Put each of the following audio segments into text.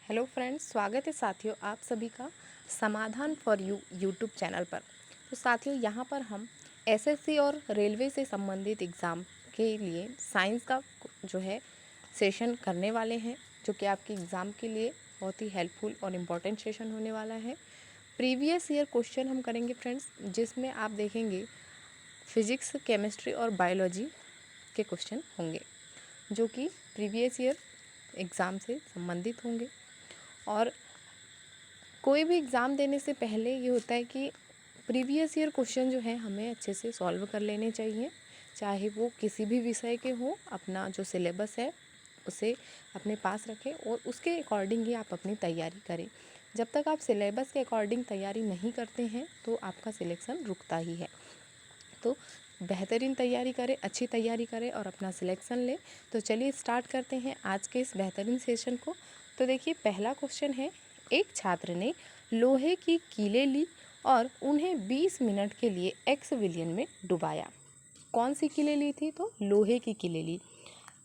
Hello friends, स्वागत है साथियों आप सभी का समाधान फॉर यू यूट्यूब चैनल पर। तो साथियों यहाँ पर हम एसएससी और रेलवे से संबंधित एग्ज़ाम के लिए साइंस का जो है सेशन करने वाले हैं, जो कि आपके एग्ज़ाम के लिए बहुत ही हेल्पफुल और इम्पॉर्टेंट सेशन होने वाला है। प्रीवियस ईयर क्वेश्चन हम करेंगे फ्रेंड्स, जिसमें आप देखेंगे फिजिक्स, केमिस्ट्री और बायोलॉजी के क्वेश्चन होंगे, जो कि प्रीवियस ईयर एग्ज़ाम से संबंधित होंगे। और कोई भी एग्ज़ाम देने से पहले ये होता है कि प्रीवियस ईयर क्वेश्चन जो है हमें अच्छे से सॉल्व कर लेने चाहिए, चाहे वो किसी भी विषय के हो। अपना जो सिलेबस है उसे अपने पास रखें और उसके अकॉर्डिंग ही आप अपनी तैयारी करें। जब तक आप सिलेबस के अकॉर्डिंग तैयारी नहीं करते हैं तो आपका सिलेक्शन रुकता ही है। तो बेहतरीन तैयारी करें, अच्छी तैयारी करें और अपना सिलेक्शन लें। तो चलिए स्टार्ट करते हैं आज के इस बेहतरीन सेशन को। तो देखिए, पहला क्वेश्चन है, एक छात्र ने लोहे की कीलें ली और उन्हें 20 मिनट के लिए एक्स विलियन में डुबाया। कौन सी कीलें ली थी? तो लोहे की कीलें ली।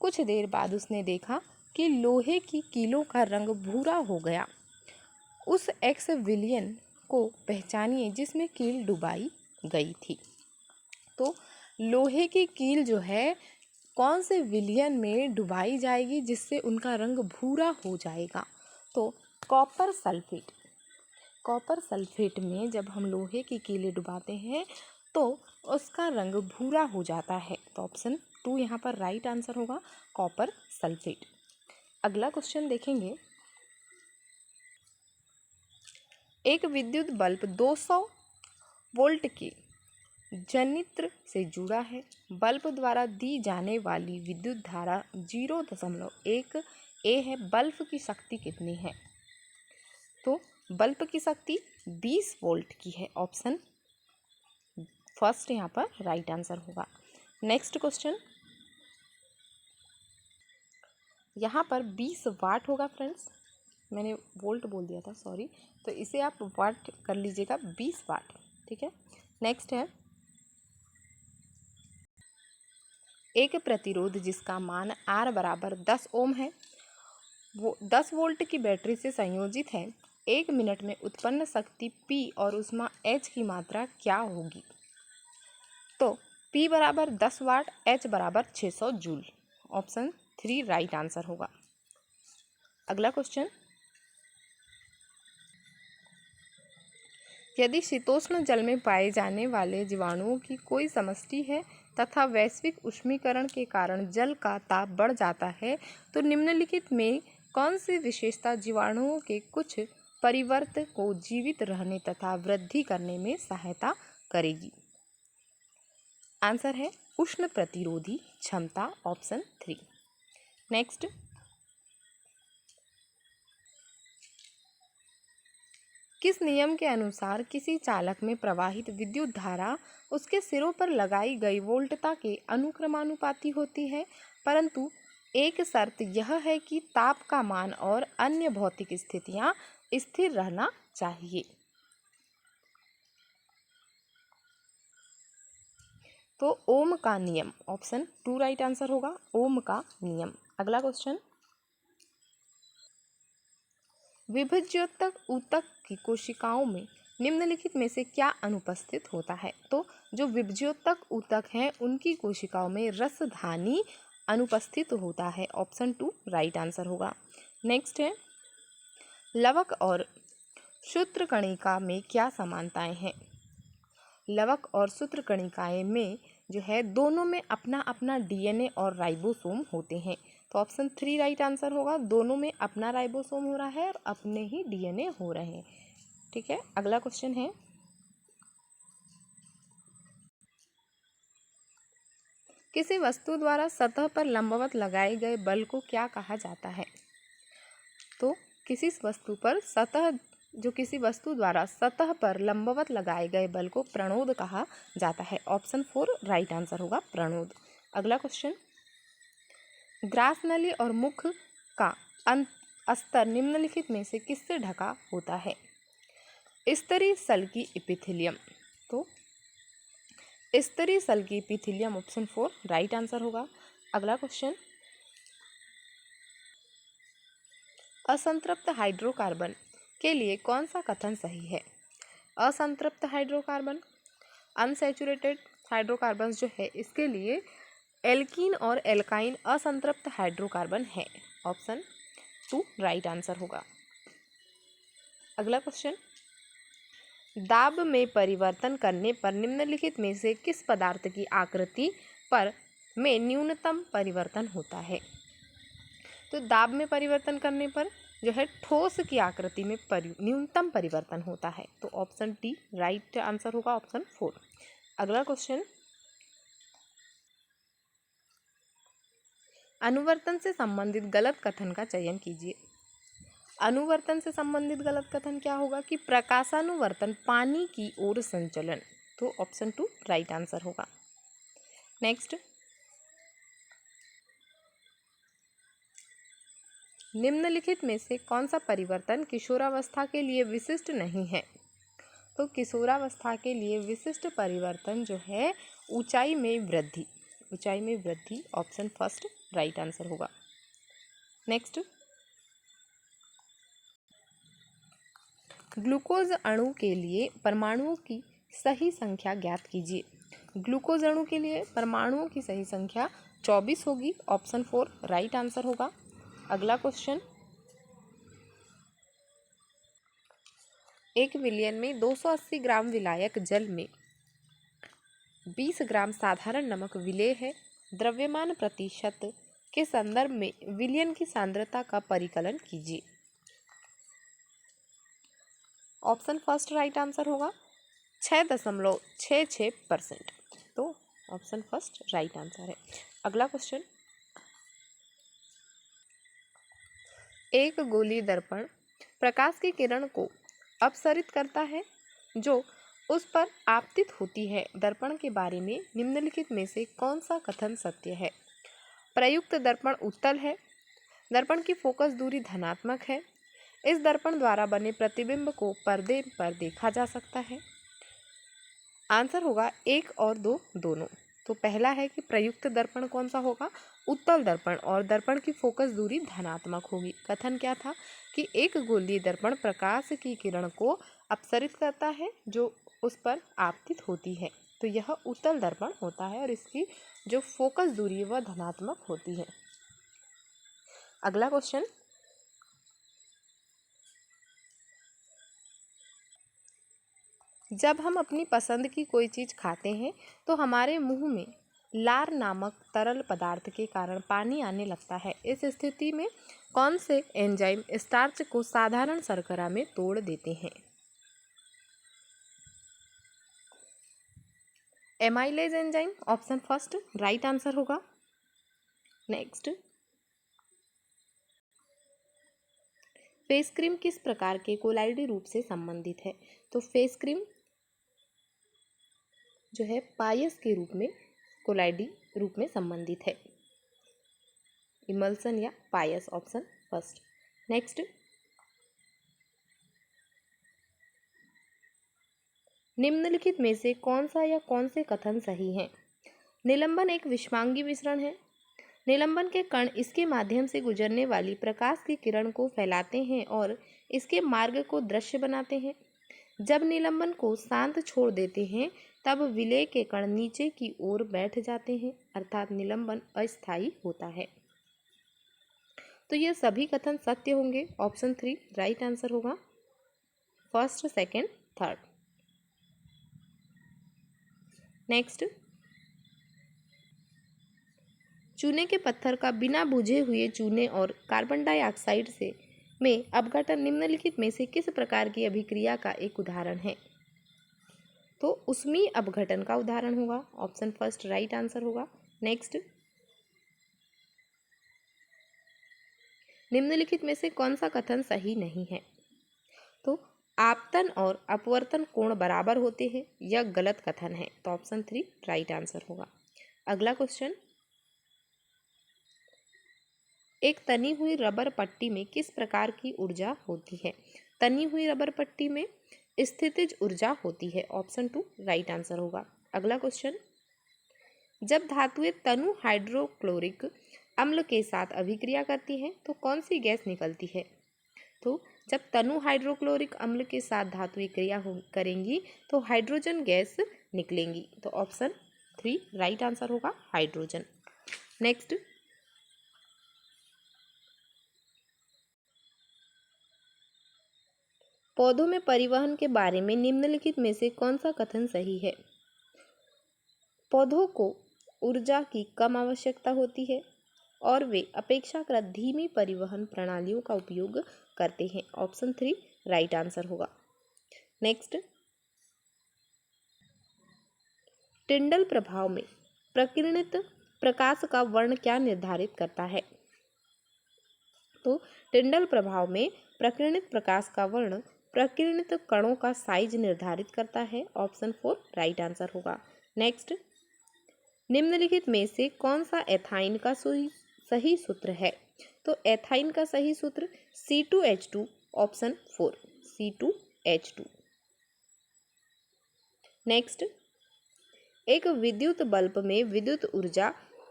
कुछ देर बाद उसने देखा कि लोहे की कीलों का रंग भूरा हो गया। उस एक्स विलियन को पहचानिए जिसमें कील डुबाई गई थी। तो लोहे की कील जो है कौन से विलियन में डुबाई जाएगी जिससे उनका रंग भूरा हो जाएगा? तो कॉपर सल्फेट। कॉपर सल्फेट में जब हम लोहे की कीलें डुबाते हैं तो उसका रंग भूरा हो जाता है। तो ऑप्शन 2 यहाँ पर राइट आंसर होगा, कॉपर सल्फेट। अगला क्वेश्चन देखेंगे, एक विद्युत बल्ब 200 वोल्ट की जनित्र से जुड़ा है। बल्ब द्वारा दी जाने वाली विद्युत धारा 0.1 ए है। बल्ब की शक्ति कितनी है? तो बल्ब की शक्ति 20 वोल्ट की है। ऑप्शन फर्स्ट यहाँ पर राइट आंसर होगा। नेक्स्ट क्वेश्चन, यहाँ पर 20 वाट होगा फ्रेंड्स, मैंने वोल्ट बोल दिया था, सॉरी। तो इसे आप वाट कर लीजिएगा, 20 वाट। ठीक है। नेक्स्ट है, एक प्रतिरोध जिसका मान R बराबर 10 ओम है, वो 10 वोल्ट की बैटरी से संयोजित है। 1 मिनट में उत्पन्न शक्ति P और ऊष्मा H की मात्रा क्या होगी? तो P बराबर 10 वाट, H बराबर 600 जूल। ऑप्शन 3 राइट आंसर होगा। अगला क्वेश्चन, यदि शीतोष्ण जल में पाए जाने वाले जीवाणुओं की कोई समष्टि है तथा वैश्विक उष्मीकरण के कारण जल का ताप बढ़ जाता है, तो निम्नलिखित में कौन सी विशेषता जीवाणुओं के कुछ परिवर्त को जीवित रहने तथा वृद्धि करने में सहायता करेगी? आंसर है उष्ण प्रतिरोधी क्षमता, ऑप्शन 3। नेक्स्ट, किस नियम के अनुसार किसी चालक में प्रवाहित विद्युत धारा उसके सिरों पर लगाई गई वोल्टता के अनुक्रमानुपाती होती है, परंतु एक शर्त यह है कि ताप का मान और अन्य भौतिक स्थितियां स्थिर रहना चाहिए? तो ओम का नियम, ऑप्शन 2 राइट आंसर होगा, ओम का नियम। अगला क्वेश्चन, विभज्योतक ऊतक की कोशिकाओं में निम्नलिखित में से क्या अनुपस्थित होता है? तो जो विभज्योतक ऊतक हैं उनकी कोशिकाओं में रसधानी अनुपस्थित होता है। ऑप्शन 2 राइट आंसर होगा। नेक्स्ट है, लवक और सूत्रकणिका में क्या समानताएं हैं? लवक और सूत्रकणिकाएं में जो है दोनों में अपना अपना डीएनए और राइबोसोम होते हैं। तो ऑप्शन 3 राइट आंसर होगा, दोनों में अपना राइबोसोम हो रहा है और अपने ही डीएनए हो रहे हैं। ठीक है। अगला क्वेश्चन है, किसी वस्तु द्वारा सतह पर लंबवत लगाए गए बल को क्या कहा जाता है? तो किसी वस्तु द्वारा सतह पर लंबवत लगाए गए बल को प्रणोद कहा जाता है। ऑप्शन 4 राइट आंसर होगा, प्रणोद। अगला क्वेश्चन, ग्रास नली और मुख का स्तर निम्नलिखित में से किससे ढका होता है? स्तरीय सल्की एपिथेलियम। तो स्तरीय सल्की एपिथेलियम, ऑप्शन 4 राइट आंसर होगा। अगला क्वेश्चन, असंतृप्त हाइड्रोकार्बन के लिए कौन सा कथन सही है? असंतृप्त हाइड्रोकार्बन, अनसैचुरेटेड हाइड्रोकार्बन्स जो है इसके लिए एल्कीन और एल्काइन असंतृप्त हाइड्रोकार्बन है। ऑप्शन 2 राइट आंसर होगा। अगला क्वेश्चन, दाब में परिवर्तन करने पर निम्नलिखित में से किस पदार्थ की आकृति पर में न्यूनतम परिवर्तन होता है? तो दाब में परिवर्तन करने पर जो है ठोस की आकृति में न्यूनतम परिवर्तन होता है। तो ऑप्शन डी राइट आंसर होगा, ऑप्शन 4। अगला क्वेश्चन, अनुवर्तन से संबंधित गलत कथन का चयन कीजिए। अनुवर्तन से संबंधित गलत कथन क्या होगा कि प्रकाशानुवर्तन पानी की ओर संचलन। तो ऑप्शन 2 राइट आंसर होगा। नेक्स्ट, निम्नलिखित में से कौन सा परिवर्तन किशोरावस्था के लिए विशिष्ट नहीं है? तो किशोरावस्था के लिए विशिष्ट परिवर्तन जो है ऊंचाई में वृद्धि, ऊंचाई में वृद्धि, ऑप्शन फर्स्ट राइट आंसर होगा। नेक्स्ट, ग्लूकोज अणु के लिए परमाणुओं की सही संख्या ज्ञात कीजिए। ग्लूकोज अणु के लिए परमाणुओं की सही संख्या 24 होगी, ऑप्शन 4 राइट आंसर होगा। अगला क्वेश्चन, 1 मिलियन में 280 ग्राम विलायक जल में 20 ग्राम साधारण नमक विलेय है। द्रव्यमान प्रतिशत के संदर्भ में विलयन की सांद्रता का परिकलन कीजिए। ऑप्शन फर्स्ट राइट आंसर होगा 6.66%। तो ऑप्शन फर्स्ट राइट आंसर है। अगला क्वेश्चन, एक गोलीय दर्पण प्रकाश की किरण को अपसरित करता है जो उस पर आपतित होती है। दर्पण के बारे में निम्नलिखित में से कौन सा कथन सत्य है? प्रयुक्त दर्पण उत्तल है। दर्पण की फोकस दूरी धनात्मक है। इस दर्पण द्वारा बने प्रतिबिंब को पर्दे पर देखा जा सकता है। आंसर होगा 1 और 2 दोनों। तो पहला है कि प्रयुक्त दर्पण कौन सा होगा? उत्तल दर्पण, और दर्पण की फोकस दूरी धनात्मक होगी। कथन क्या था कि एक गोलीय दर्पण प्रकाश की किरण को अपसरित करता है जो उस पर आपतित होती है। तो यह उत्तल दर्पण होता है और इसकी जो फोकस दूरी है वह धनात्मक होती है। अगला क्वेश्चन, जब हम अपनी पसंद की कोई चीज़ खाते हैं तो हमारे मुंह में लार नामक तरल पदार्थ के कारण पानी आने लगता है। इस स्थिति में कौन से एंजाइम स्टार्च को साधारण शर्करा में तोड़ देते हैं? Amylase enzyme, option first right answer होगा। नेक्स्ट, फेस क्रीम किस प्रकार के कोलाइडी रूप से संबंधित है? तो फेस क्रीम जो है पायस के रूप में, कोलाइडी रूप में संबंधित है। इमल्सन या पायस, ऑप्शन फर्स्ट। नेक्स्ट, निम्नलिखित में से कौन सा या कौन से कथन सही हैं? निलंबन एक विषमांगी विसरण है। निलंबन के कण इसके माध्यम से गुजरने वाली प्रकाश की किरण को फैलाते हैं और इसके मार्ग को दृश्य बनाते हैं। जब निलंबन को शांत छोड़ देते हैं तब विलेय के कण नीचे की ओर बैठ जाते हैं, अर्थात निलंबन अस्थायी होता है। तो ये सभी कथन सत्य होंगे। ऑप्शन 3 राइट आंसर होगा, फर्स्ट, सेकंड, थर्ड। नेक्स्ट, चूने के पत्थर का बिना बुझे हुए चूने और कार्बन डाइऑक्साइड से में अपघटन निम्नलिखित में से किस प्रकार की अभिक्रिया का एक उदाहरण है? तो उष्मीय अपघटन का उदाहरण होगा, ऑप्शन फर्स्ट राइट आंसर होगा। नेक्स्ट, निम्नलिखित में से कौन सा कथन सही नहीं है? तो आपतन और अपवर्तन कोण बराबर होते हैं, यह गलत कथन है। तो ऑप्शन 3 राइट आंसर होगा। अगला क्वेश्चन, एक तनी हुई रबर पट्टी में किस प्रकार की ऊर्जा होती है? तनी हुई रबर पट्टी में स्थितिज ऊर्जा होती है, ऑप्शन 2 राइट आंसर होगा। अगला क्वेश्चन, जब धातुएं तनु हाइड्रोक्लोरिक अम्ल के साथ अभिक्रिया करती हैं तो कौन सी गैस निकलती है? तो जब तनु हाइड्रोक्लोरिक अम्ल के साथ धातुएं क्रिया करेंगी तो हाइड्रोजन गैस निकलेंगी। तो ऑप्शन 3 राइट आंसर होगा हाइड्रोजन। नेक्स्ट, पौधों में परिवहन के बारे में निम्नलिखित में से कौन सा कथन सही है? पौधों को ऊर्जा की कम आवश्यकता होती है और वे अपेक्षाकृत धीमी परिवहन प्रणालियों का उपयोग करते हैं। ऑप्शन 3 राइट आंसर होगा। नेक्स्ट, टिंडल प्रभाव में प्रकीर्णित प्रकाश का वर्ण क्या निर्धारित करता है? तो टिंडल प्रभाव में प्रकीर्णित प्रकाश का वर्ण प्रकीर्णित कणों का साइज निर्धारित करता है। ऑप्शन 4 राइट आंसर होगा। नेक्स्ट, निम्नलिखित में से कौन सा एथाइन का सही सूत्र है? तो एथाइन का सही सूत्र C2H2 ऑप्शन 4 C2H2। नेक्स्ट, एक विद्युत बल्ब में विद्युत ऊर्जा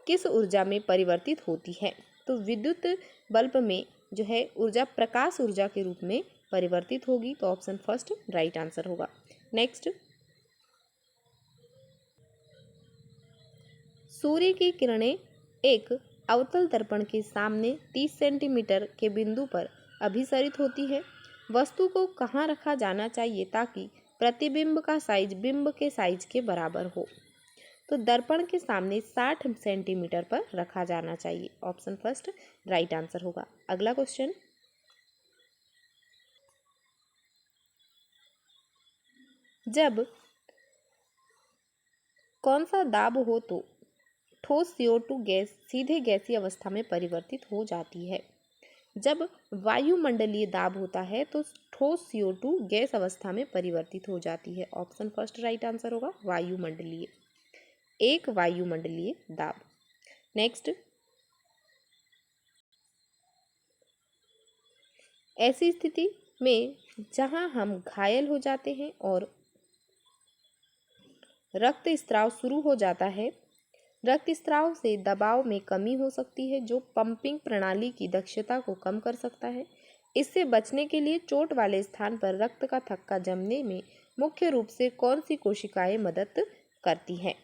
किस ऊर्जा में परिवर्तित होती है? तो विद्युत बल्ब में जो है ऊर्जा प्रकाश ऊर्जा के रूप में परिवर्तित होगी। तो ऑप्शन फर्स्ट राइट आंसर होगा। नेक्स्ट, सूर्य की किरणें एक अवतल दर्पण के सामने 30 सेंटीमीटर के बिंदु पर अभिसरित होती है। वस्तु को कहाँ रखा जाना चाहिए ताकि प्रतिबिंब का साइज बिंब के साइज के बराबर हो? तो दर्पण के सामने 60 सेंटीमीटर पर रखा जाना चाहिए। ऑप्शन फर्स्ट राइट आंसर होगा। अगला क्वेश्चन, जब कौन सा दाब हो तो ठोस CO2 गैस सीधे गैसीय अवस्था में परिवर्तित हो जाती है? जब वायुमंडलीय दाब होता है तो ठोस CO2 गैस अवस्था में परिवर्तित हो जाती है। ऑप्शन फर्स्ट राइट आंसर होगा वायुमंडलीय, एक वायुमंडलीय दाब। नेक्स्ट, ऐसी स्थिति में जहां हम घायल हो जाते हैं और रक्त स्त्राव शुरू हो जाता है, रक्त स्त्राव से दबाव में कमी हो सकती है जो पंपिंग प्रणाली की दक्षता को कम कर सकता है। इससे बचने के लिए चोट वाले स्थान पर रक्त का थक्का जमने में मुख्य रूप से कौन सी कोशिकाएं मदद करती हैं?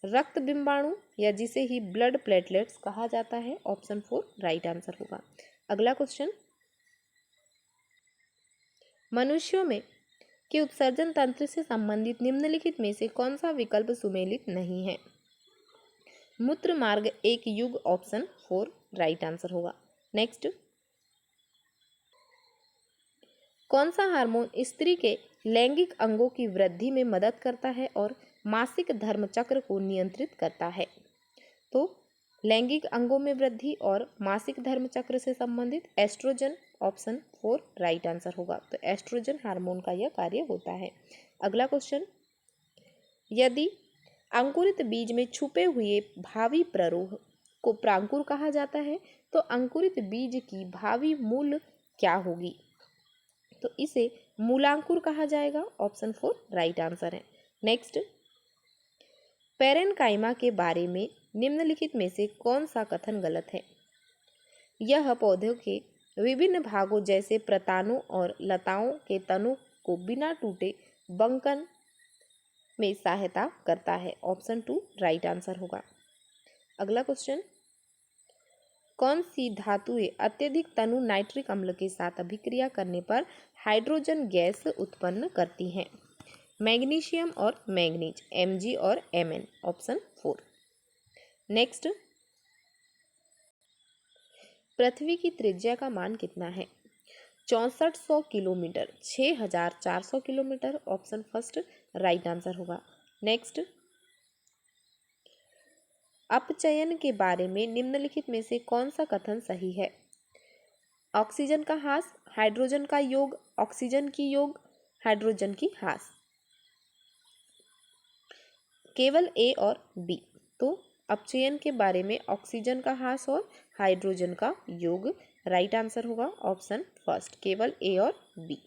रक्त बिंबाणु या जिसे ही ब्लड प्लेटलेट्स कहा जाता है। ऑप्शन 4 राइट आंसर होगा। अगला क्वेश्चन, मनुष्यों में के उत्सर्जन तंत्र से संबंधित निम्नलिखित में से कौन सा विकल्प सुमेलित नहीं है? मूत्र मार्ग एक युग। ऑप्शन 4 राइट आंसर होगा। नेक्स्ट, कौन सा हार्मोन स्त्री के लैंगिक अंगों की वृद्धि में मदद करता है और मासिक धर्म चक्र को नियंत्रित करता है? तो लैंगिक अंगों में वृद्धि और मासिक धर्म चक्र से संबंधित एस्ट्रोजन। ऑप्शन 4 राइट आंसर होगा। तो एस्ट्रोजन हार्मोन का यह कार्य होता है। अगला क्वेश्चन, यदि अंकुरित बीज में छुपे हुए भावी प्ररोह को प्रांकुर कहा जाता है तो अंकुरित बीज की भावी मूल क्या होगी? तो इसे मूलांकुर कहा जाएगा। ऑप्शन 4 राइट आंसर है। नेक्स्ट, पेरेनकाइमा के बारे में निम्नलिखित में से कौन सा कथन गलत है? यह पौधों के विभिन्न भागों जैसे प्रतानों और लताओं के तनों को बिना टूटे बंकन में सहायता करता है। ऑप्शन 2 राइट आंसर होगा। अगला क्वेश्चन, कौन सी धातुएं अत्यधिक तनु नाइट्रिक अम्ल के साथ अभिक्रिया करने पर हाइड्रोजन गैस उत्पन्न करती हैं? मैग्नीशियम और मैंगनीज, Mg और Mn। ऑप्शन 4। नेक्स्ट, पृथ्वी की त्रिज्या का मान कितना है? 6400 kilometre, 6400 kilometre. Option first right answer होगा। नेक्स्ट, अपचयन के बारे में निम्नलिखित में से कौन सा कथन सही है? ऑक्सीजन का ह्रास, हाइड्रोजन का योग, ऑक्सीजन की योग, हाइड्रोजन की ह्रास। केवल ए और बी। तो अपचयन के बारे में ऑक्सीजन का ह्रास और हाइड्रोजन का योग राइट आंसर होगा। ऑप्शन फर्स्ट केवल ए और बी।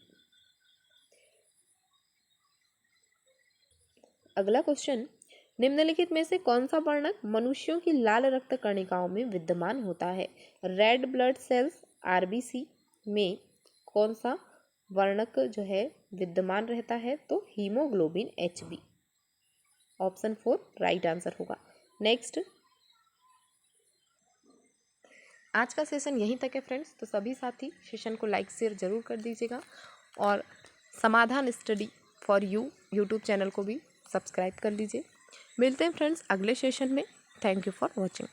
अगला क्वेश्चन, निम्नलिखित में से कौन सा वर्णक मनुष्यों की लाल रक्त कणिकाओं में विद्यमान होता है? रेड ब्लड सेल्स, RBC, में कौन सा वर्णक जो है विद्यमान रहता है? तो haemoglobin Hb। Option 4 right answer होगा। नेक्स्ट, आज का सेशन यहीं तक है फ्रेंड्स। तो सभी साथी सेशन को लाइक शेयर जरूर कर दीजिएगा और समाधान study for you YouTube channel को भी सब्सक्राइब कर लीजिए। मिलते हैं फ्रेंड्स अगले सेशन में। Thank you for watching.